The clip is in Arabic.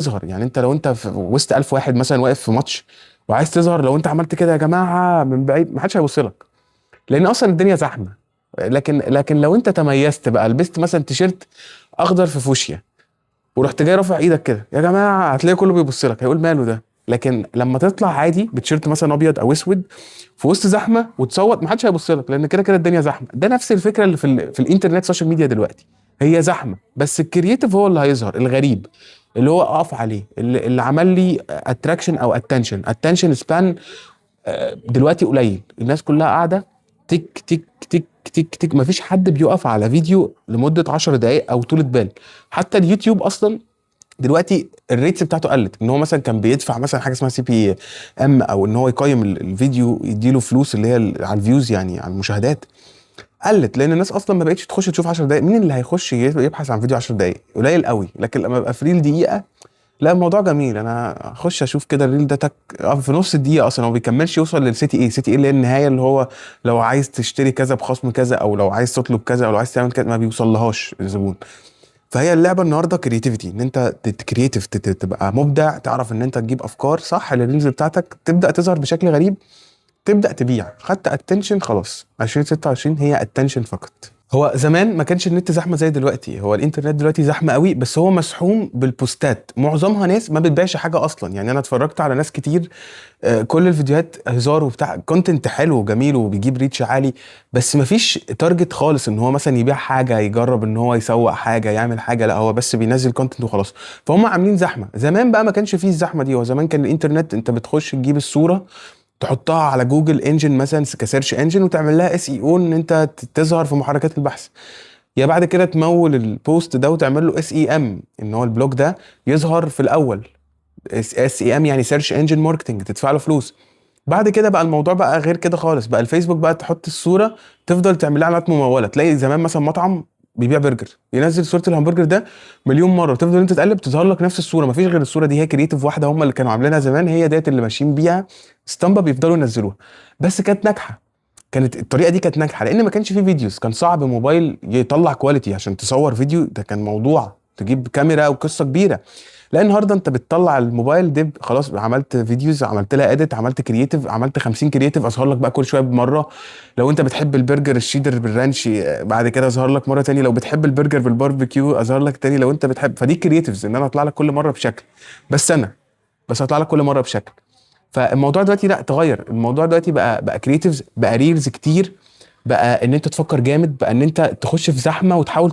تظهر. يعني انت لو انت في وسط 1000 واحد مثلا واقف في ماتش وعايز تظهر، لو انت عملت كده يا جماعه من بعيد محدش هيبص لك، لان اصلا الدنيا زحمه. لكن لو انت تميزت بقى، لبست مثلا تيشيرت اخضر في فوشيا ورحت جاي رافع ايدك كده يا جماعه، هتلاقي كله بيبص لك هيقول ماله ده. لكن لما تطلع عادي بتيشيرت مثلا ابيض او اسود في وسط زحمه وتصوت، محدش هيبص لك، لان كده كده الدنيا زحمه. ده نفس الفكره اللي في الانترنت سوشيال ميديا دلوقتي. هي زحمه بس الكرييتيف هو اللي هيظهر، الغريب اللي هو اقف عليه، اللي عمل لي اتراكشن او اتنشن سبان. دلوقتي قليل، الناس كلها قاعده تك تك تك تك تك، مفيش حد بيقف على فيديو لمده 10 دقائق او طولة بال. حتى اليوتيوب اصلا دلوقتي الريتس بتاعته قلت، ان هو مثلا كان بيدفع مثلا حاجه اسمها CPM، او ان هو يقيم الفيديو يديله فلوس اللي هي على الفيوز، يعني على المشاهدات. قلت لان الناس اصلا ما بقتش تخش تشوف 10 دقائق. مين اللي هيخش يبحث عن فيديو 10 دقائق؟ قليل قوي. لكن لما يبقى فريل دقيقه، لا الموضوع جميل. انا اخش اشوف كده الريل ده تك في نص الدقيقه، اصلا هو ما بيكملش يوصل سي تي اي اللي هي النهايه، اللي هو لو عايز تشتري كذا بخصم كذا، او لو عايز تطلب كذا، او لو عايز تعمل كذا، ما بيوصلهاش الزبون. فهي اللعبه النهارده كرياتيفيتي، ان انت كرياتيف، تبقى مبدع، تعرف ان انت تجيب افكار صح للريلز بتاعتك، تبدا تظهر بشكل غريب، تبدا تبيع. خدت اتنشن خلاص. 2026 هي اتنشن فقط. هو زمان ما كانش النت زحمه زي دلوقتي، هو الانترنت دلوقتي زحمه قوي، بس هو مسحوم بالبوستات، معظمها ناس ما بتبيعش حاجه اصلا. يعني انا اتفرجت على ناس كتير، كل الفيديوهات هزار وبتاع، كونتنت حلو وجميل وبيجيب ريتش عالي، بس مفيش تارجت خالص ان هو مثلا يبيع حاجه، يجرب ان هو يسوق حاجه، يعمل حاجه. لا هو بس بينزل كونتنت وخلاص. فهم عاملين زحمه. زمان بقى ما كانش فيه الزحمه دي. وزمان كان الانترنت انت بتخش تجيب الصوره، تحطها على جوجل انجن مثلا كسيرش انجن، وتعمل لها SEO ان انت تظهر في محركات البحث. يا بعد كده تمول البوست ده وتعمل له SEM، ان هو البلوج ده يظهر في الاول. SEM يعني سيرش انجن ماركتنج، تدفع له فلوس. بعد كده بقى الموضوع بقى غير كده خالص. بقى الفيسبوك بقى تحط الصوره، تفضل تعمل لها اعلانات مموله. تلاقي زمان مثلا مطعم بيبيع برجر، ينزل صوره الهمبرجر ده مليون مره، تفضل انت تقلب تظهر لك نفس الصوره، مفيش غير الصوره دي. هي كرييتيف واحده هم اللي كانوا عاملينها زمان، هي ديت اللي ماشيين بيها، اسطمبه بيفضلوا ينزلوها. بس كانت ناجحه. كانت الطريقه دي كانت ناجحه لان ما كانش فيه فيديوز. كان صعب موبايل يطلع كواليتي عشان تصور فيديو، ده كان موضوع تجيب كاميرا وقصه كبيره. لا النهارده انت بتطلع الموبايل دب خلاص، عملت فيديوز، عملت لها اديت، عملت كرييتيف، عملت 50 كرييتيف، اظهر لك بقى كل شويه بمره. لو انت بتحب البرجر الشيدر بالرانش، بعد كده اظهر لك مره تاني. لو بتحب البرجر بالباربيكيو اظهر لك تاني. لو انت بتحب، فدي كرييتيفز ان انا اطلع لك كل مره بشكل. بس انا بس هطلع لك كل مره بشكل. فالموضوع دلوقتي لا اتغير. الموضوع دلوقتي بقى كرييتيفز، بقى ريلز كتير، بقى ان انت تفكر جامد، بقى ان انت تخش في زحمه وتحاول